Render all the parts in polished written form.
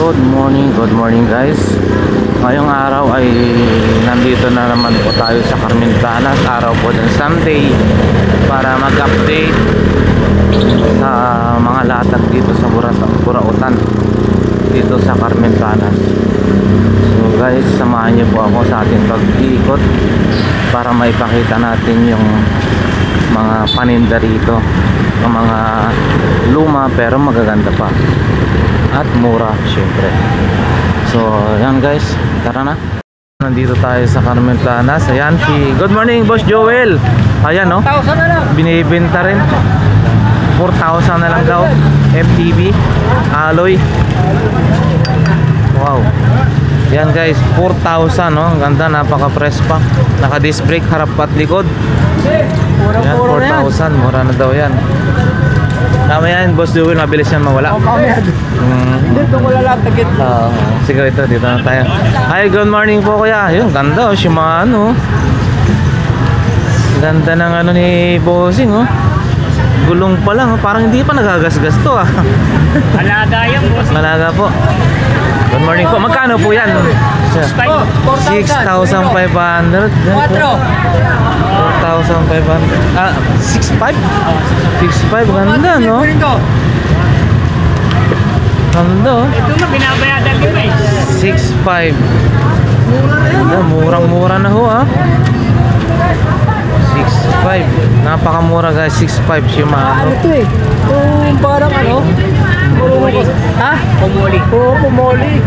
Good morning guys. Ngayong araw ay nandito na naman po tayo sa Carmen Planas. Araw po ng Sunday para mag-update sa mga latag dito sa Burautan dito sa Carmen Planas. So guys, samahan niyo po ako sa ating pag-iikot para maipakita natin yung mga paninda rito, yung mga luma pero magaganda pa at mura syempre. So yan guys, tara na. Nandito tayo sa Carmen Planas. Ayan si good morning Boss Joel. Ayan no, 4,000 na lang. binibenta rin 4,000 na lang daw. FTV alloy. Wow. Yan guys, 4,000 no. Ang ganda, napaka-press pa. Naka disc brake harap at likod. Yan, 4,000, mura na daw yan. Tama yan, Boss Joel, mabilis yan mawala. Dito ko lalat tagit. Sige, dito na tayo. Hi, good morning po kuya. Yun, ganda oh, Shimano. Ganda ng ano ni Bossing oh. Gulong pa lang, parang hindi pa nagagasgas to ah. Alaga yan, boss. Malaga po. Good morning po. Magkano po yan? 6,500. 4,500. 4,500. Ah, 6,500? 6,500. Ganda, no? Ganda, oh. Ito na, binabayadan din ba eh. 6,500. Ganda, murang-mura na ho, ah. 6,500. Napakamura, guys. 6,500 Shimano. Ito eh. Yung parang ano? Pumoli. Ha? Pumoli. Oo, pumoli.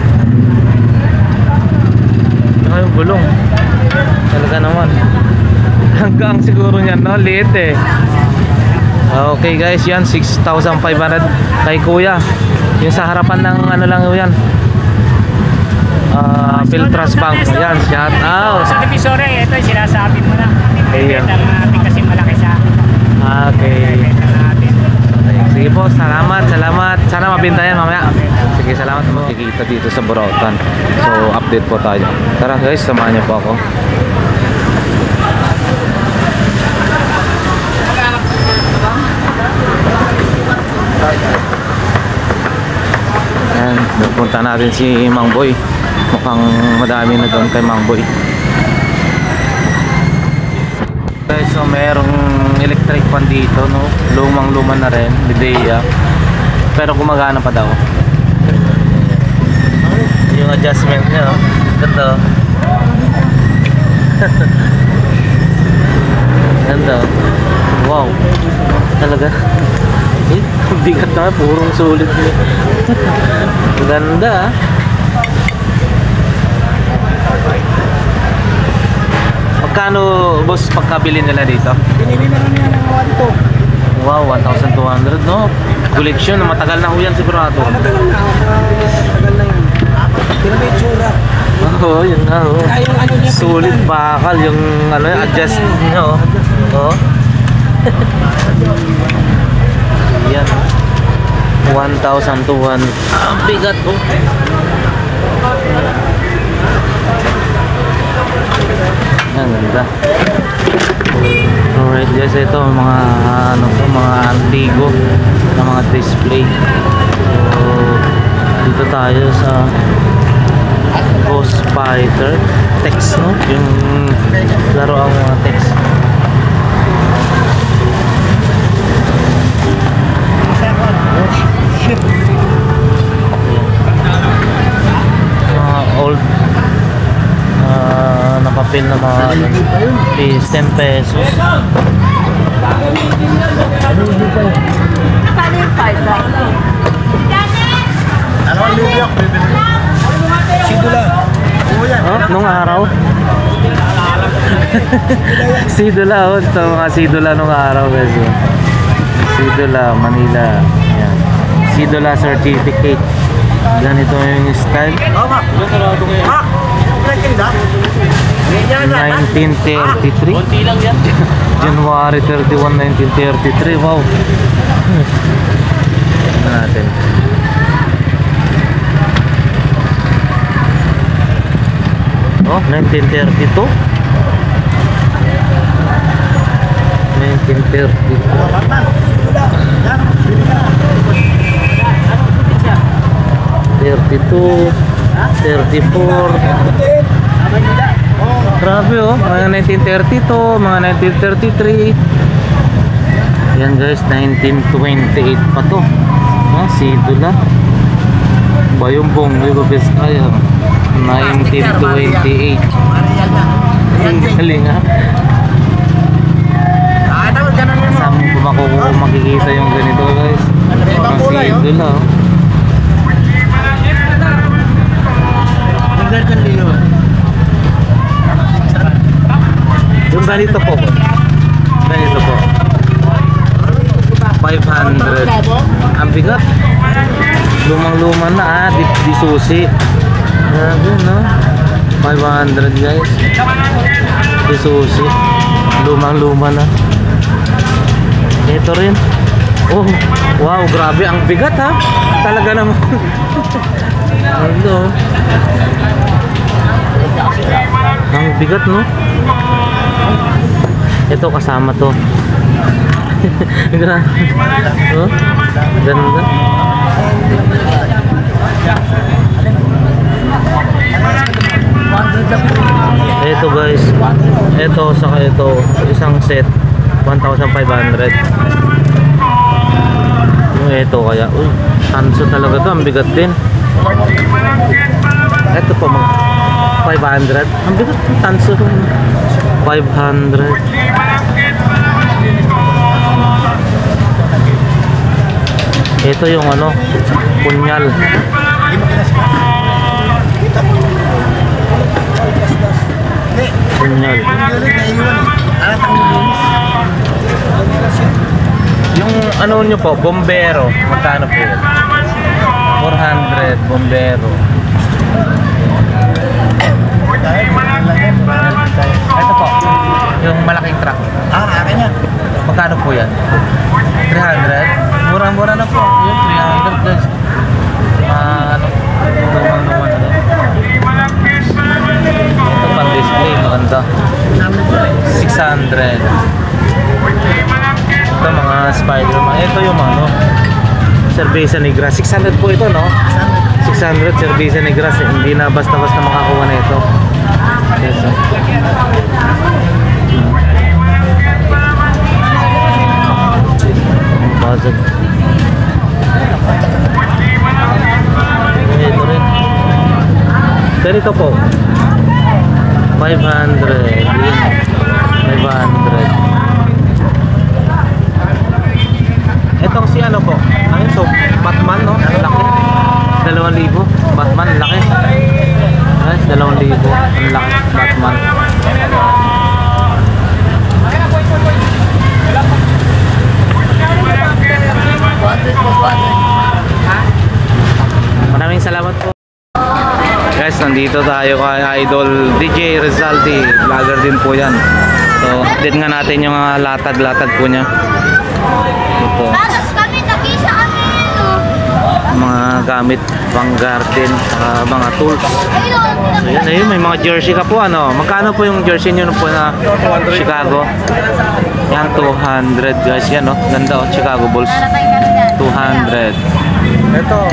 Ano yung gulong? Talaga naman. Hanggang siguro niyan, no? Liit eh. Okay guys, yan 6,500 kay kuya. Yung sa harapan ng ano lang yan, Filtras Bank. Yan, shout out. Sa divisory, ito yung sinasabi mo na. Ayan. Ito natin kasi malaki sa Okay. ito natin. Sige po, salamat. Sana mabinta yan mamaya. Sige, salamat po. Kikita dito sa Burautan. So, update po tayo. Tara guys, samahan niyo po ako. Ayan, pupunta natin si Mang Boy. Mukhang madami na doon kay Mang Boy. Guys, so merong electric fan dito, no? Lumang-luma na rin, Lidea. Pero gumagana pa daw. Yung adjustment niya, oh. Ganda. Ganda. Wow. Talaga. Eh, bigat na, purong sulit niya. Ganda. Magkano boss pagkabili nila dito? Binili na niya ng 1,200. Wow, 1,200 no? Collection, matagal na ho yan sigurado. Matagal na. Matagal na yun. Pero may tsura. Oo, yun nga ho. Yung ano niya, Sulit bakal yung ano, adjust nyo. Oo. Yan. 1,200. Ang bigat oh. Ang ganda. Alright guys, ito mga ano to, mga antigo na mga display. So dito tayo sa Ghost Fighter Text, no? Yung laro ang mga text. Mga old napapil na mga is 10 pesos. Oh, nung araw. Sidula, oh, ito mga sidula nung araw guys. Sidula, Manila. Ayan. Sidula certificate. Ganito yung style. 1933. January 31, 1933. Wow. Tignan natin. Oh, 1932. 1932. 32. 32, 34. Grabe oh, mga 1932, mga 1933. Yan guys, 1928 pa to. Sidula. Bayumbong, Nueva Vizcaya. 1928. Ang galing ha. Saan mo ba makikita yung ganito guys? Ang sidula oh. Yung ganito po. Ganito po. 500. Ang bigat. Lumang-luma na di susi. Grabe no. 500 guys. Di susi. Lumang-luma na. Ito rin. Oh, wow, grabe ang bigat ha. Talaga naman. Ito. Ang bigat no. Ito kasama to. Ganda. Oh, ganda. Ito guys. Ito saka ito, isang set 1,500. Yung ito kaya, uy, tanso talaga to, ang bigat din. Ito po mga 500. Ang bigat ng tanso to. 500. Ito yung ano, punyal. Punyal. Yung ano nyo po, bombero. Magkano po yun? 400, bombero. Ito po, yung malaking truck. Akin yan. Magkano po yan? 300? Murang-mura na po. Yun, 300 guys. Ano? Lumang-lumang na. Ito pang display, maganda. 600. Ito mga Spider-Man. Ito yung ano, Cerveza Negra. 600 po ito, no? 600 Cerveza Negra. Hindi na basta-basta makakuha na ito. Yes, Bazag. Ito rin. Ganito po. 500. 500. Itong si ano po? Ayun, so Batman no? Laki. 2,000. Batman, laki. Guys, 2,000. Ang laki. Batman. Maraming salamat po. Guys, nandito tayo kay Idol DJ Rizaldi. Vlogger din po yan. So, update nga natin yung latag-latag po niya. Ito po. Mga gamit pang garden, mga tools. So, yan, ayun, may mga jersey ka po. Ano? Magkano po yung jersey nyo po na Chicago? Yan, 200 guys. Yan, oh. Ganda, oh. Chicago Bulls. 200. Ito,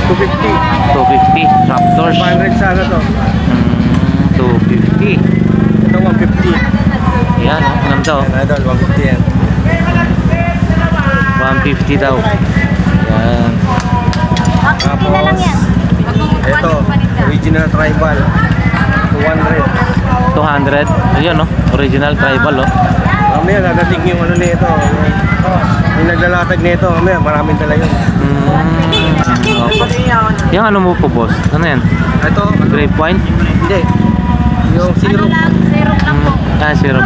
250. 250. Raptors. 500 sana to. 250. Ito, 150. Yan, oh. Ganda, oh. Yan, idol, 150 yan. 150 daw. Yan. Tapos, ito, original tribal. 200. 200. Ayun, oh. Original tribal, oh. Mamaya, dadating yung ano nito. Yung naglalatag nito, mamaya, maraming dala yun. Okay. Yung ano mo po, boss? Ano yan? Ito, Grape wine? hindi. Yung syrup. Syrup lang po. Syrup.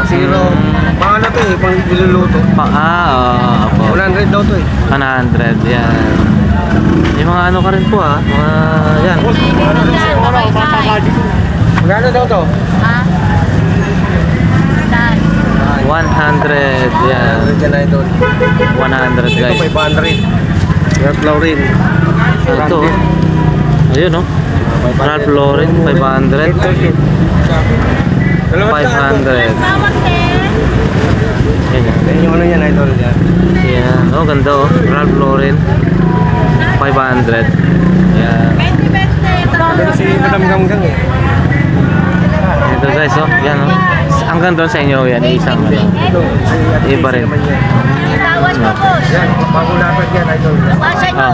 Syrup. Pang ano to eh, pang niluluto. Opo. 100 daw to eh. 100, yan. Yung mga ano ka rin po, mga yan. Magkano daw to? Ha? 100, yan. 100 yan idol. 100 Ito guys. 500. Ralph Lauren. Ito. Ayun, oh. Ralph Lauren, 500. 500. Yan, Yan yung ano yan idol yan. yan. Oh, ganda, oh. Ralph Lauren, 500. Ayan. Si Madam Ganggang eh. Ito guys, oh. Yan, oh. Hanggang doon sa inyo yan, isang ano. Iba rin. Tawas mo, boss. Yan, bago lapad yan, idol. Nabasa nyo.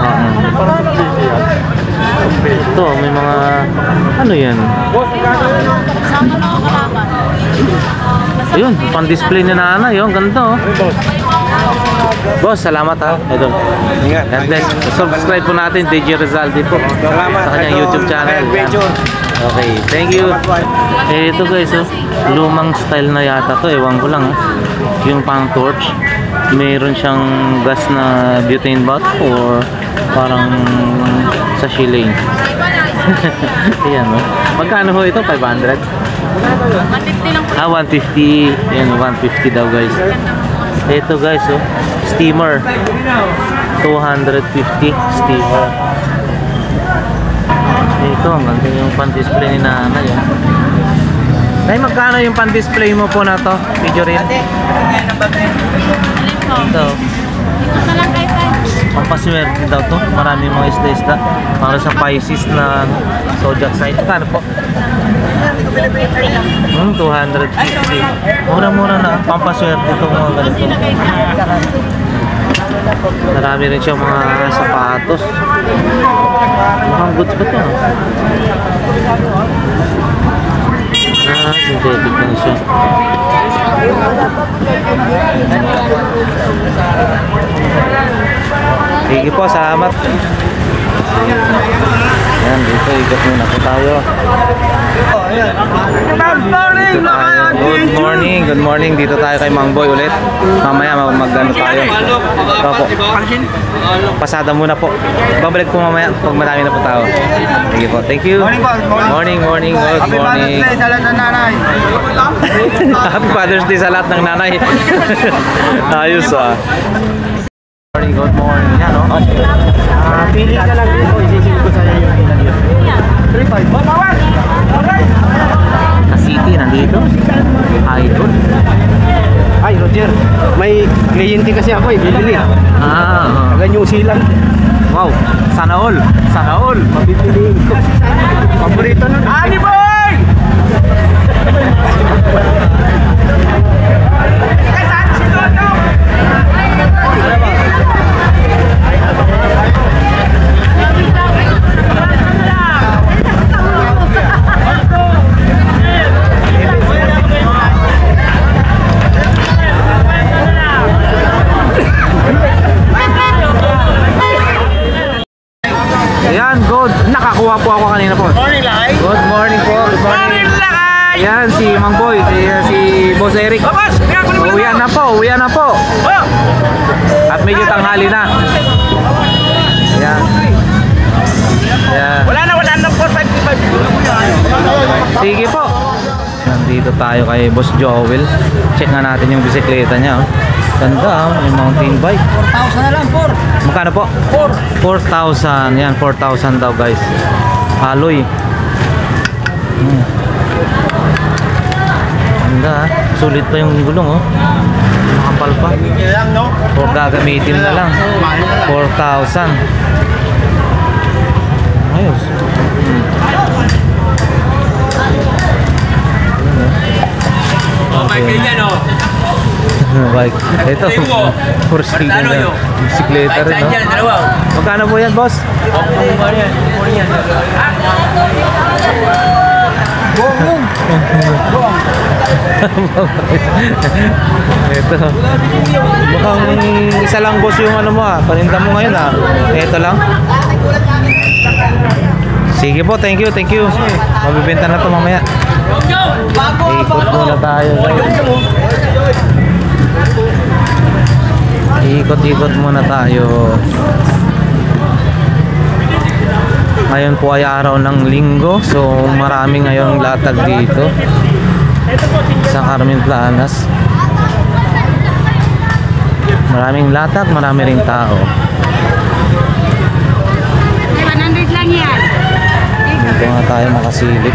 Ito, may mga ano yan? Sama na ako kalaban. Ayun, pang-display ni nanay, oh. Ganda, oh. Boss, salamat ha. Ito. Ingat. God bless. Subscribe po natin, DJ Rizaldi po. Salamat. Sa kanyang YouTube channel. Yan. Okay, thank you. Eh, ito guys, oh. Lumang style na yata to. Ewan ko lang, yung pang torch. Mayroon siyang gas na butane bath or parang sa shilling. Ayan, oh. Magkano ho ito? 500? 150 lang po. 150. Ayan, 150 daw guys. Ito guys, oh. Steamer. 250 steamer. Ito, ang ganda yung pan-display ni nanay. Nay, magkano yung pan-display mo po na to? Video rin. Ito. Ito na lang kayo tayo. Pampaswerte daw to. Maraming mga isda-isda. Para sa Pisces na zodiac sign. Kano po? 250. Mura-mura na. Pampaswerte itong mga ganito. Marami rin siya mga sapatos. Mukhang goods ba ito? Synthetic lang siya. Sige po, salamat. Ayan, dito ikot muna po tayo. Good morning. Dito tayo kay Mang Boy ulit. Mamaya mag-ano tayo. Ito po. Pasada muna po. Babalik po mamaya pag marami na po tao. Sige po, thank you. Morning. Good morning. Happy Father's Day sa lahat ng nanay. Ayos ah. Good morning. Yan o. Pili ka lang dito, isisip ko sa'yo yung ilan yun. 3-5. Bawat! Ka-city nandito. Idol. Ay, Roger, may kliyente kasi ako eh, bibili. Taga New Zealand. Wow. Sana all. Mabibili ko. Paborito nun. Ani boy! Ayan, good. Nakakuha po ako kanina po. Morning, Lai. Good morning po. Good morning. Ayan, si Mang Boy. Si Boss Eric. Uwian na po. At medyo tanghali na. Ayan. Ayan. Wala na 455. Sige po. Nandito tayo kay Boss Joel. Check nga natin yung bisikleta niya. Oh. Ganda, yung mountain bike. 4,000 na lang, 4. Magkano po? 4,000. Yan, 4,000 daw guys. Alloy. Ganda, sulit pa yung gulong oh. Makapal pa. O gagamitin na lang. 4,000. Ayos. Bike. Ito, for speed na bisikleta rin, no? Magkano po yan, boss? Ito. Mukhang isa lang, boss, yung ano mo paninda mo ngayon Ito lang. Sige po, thank you. Mabibenta na to mamaya. Ikot muna tayo. Ikot muna tayo. Ngayon po ay araw ng Linggo. So marami ngayong latag dito sa Carmen Planas. Maraming latag, marami ring tao. 100 lang yan. Dito nga tayo makasilip.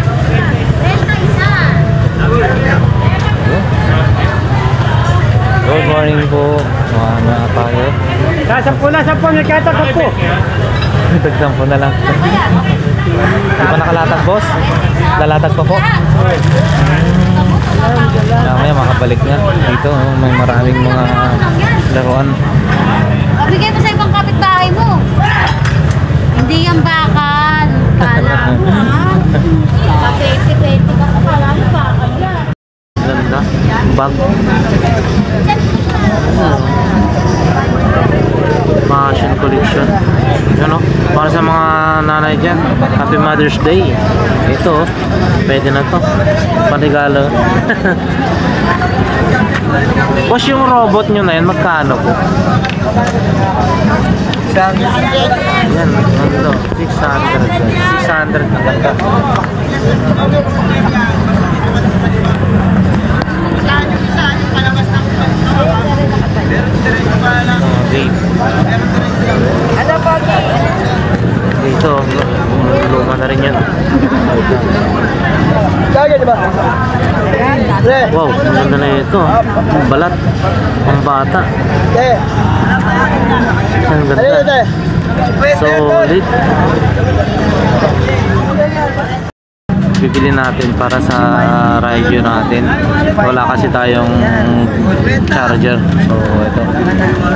Good morning po. Mga tayo. Nasa po, nagkata 10. Tagdang po na lang. Di pa nakalatag, boss? Lalatag pa po. Mamaya makabalik nga. Dito, may maraming mga laruan. Bigay mo sa ibang kapitbahay mo. Hindi yan bakal. Kala mo ha. Kapete-pete ka pa. Kala mo bakal yan. Ganda. Bag. Fashion collection. Yan o. Para sa mga nanay dyan. Happy Mother's Day. Ito oh. Pwede na to. Panigalo. Boss, yung robot nyo na yan, magkano po? Yan, ano? 600 na ganda. Dito, luma na rin yan. Wow, ang ganda na ito. Balat, ang bata. Ang ganda. Solid. Bibili natin para sa radio natin. Wala kasi tayong charger. So ito.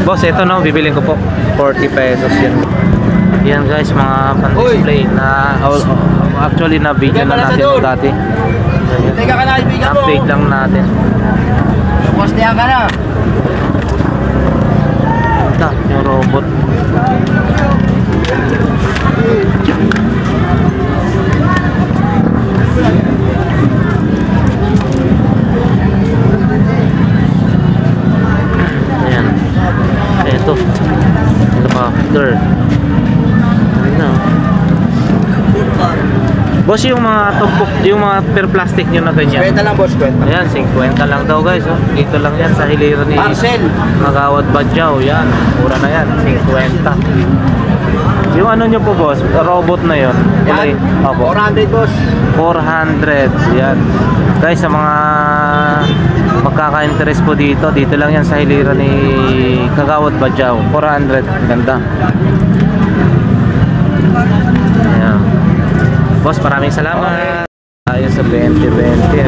Boss, ito no, bibilin ko po. 40 pesos yun. Yan guys, mga pan-display na actually na video na natin dati. Update lang natin. Postehan ka na. Ito, yung robot. Ayan. Ito. Ito pa after. Ayan na. Boss, yung mga tumpok, yung mga per plastic nyo na ganyan. 50 lang boss, 50. Ayan, 50 lang daw guys. Oh. Dito lang yan sa hilira ni Marcel. Magawad Badyaw. Yan, mura na yan. 50. Yung ano nyo po boss, robot na yun. Yan. Opo. 400 boss. 400. Yan. Guys, sa mga magkaka-interest po dito, dito lang yan sa hilira ni Kagawad Badyaw. 400. Ganda. Ayan. Boss, maraming salamat. Tayo sa 2020.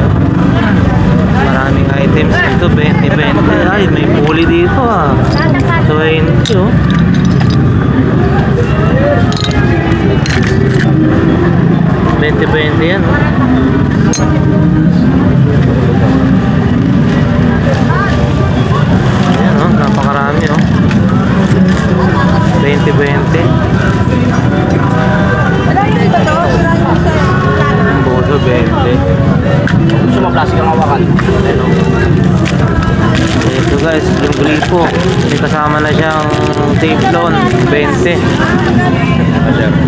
Maraming items dito, 2020. Ay, may puli dito ah. 20 oh. $20 yan oh. Ayan oh, napakarami oh. 2020. Boso 20. Gusto mo plastic ang hawakan. Ito guys, yung gripo. May kasama na siyang teflon. 20.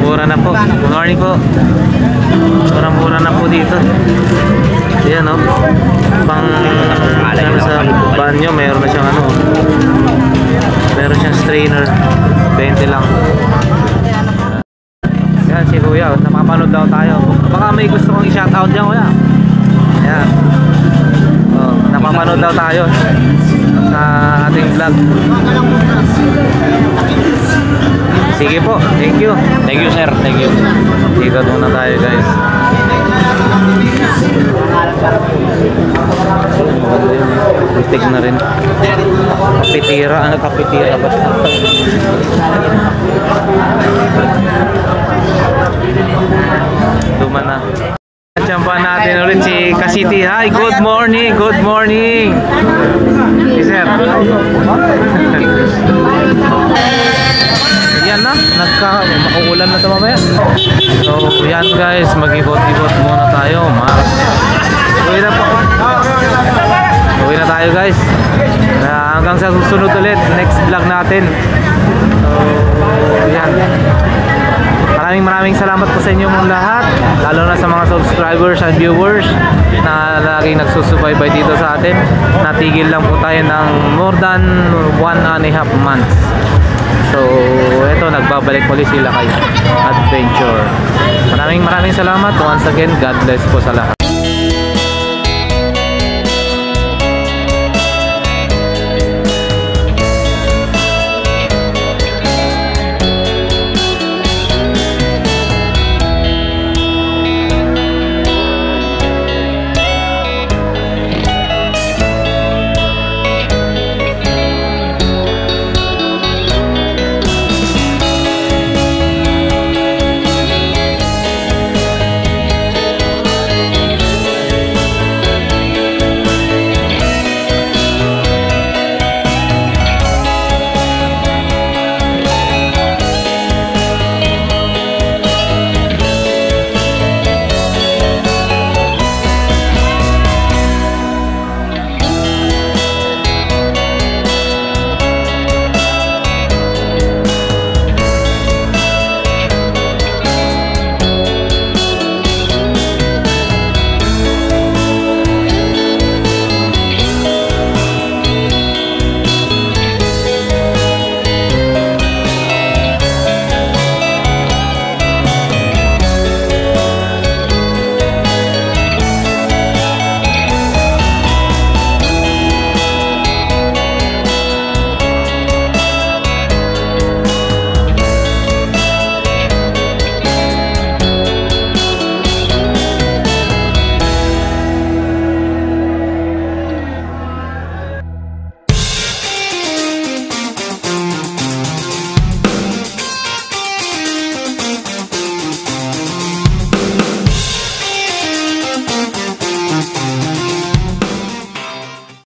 Mura na po. Good morning po. Mura na po dito. Ayan o. Pang ano, sa banyo, mayroon na siyang ano. Meron siyang strainer. 20 lang. Yan si Kuya, napapanood daw tayo. Baka may gusto kong i-shoutout dyan Kuya. Yan. Oh, napapanood daw tayo sa ating vlog. Sige po, thank you. Thank you sir, thank you. Dito muna tayo guys. Maganda yun. Butik na rin. Kapitira, ano kapitira ba? Luma na. Champa natin ulit si Kasiti. Hi, good morning, good morning. Si sir. Yan na, mauulan na ito mamaya. So yan guys, mag-ikot-ikot muna tayo. Uwi na po. Uwi na tayo guys. Hanggang sa susunod ulit, next vlog natin. So yan. Maraming salamat po sa inyong lahat, lalo na sa mga subscribers and viewers na laging nagsusubaybay dito sa atin. Natigil lang po tayo ng more than 1.5 months. So eto, nagbabalik muli sila kay Adventure. Maraming salamat once again. God bless po sa lahat.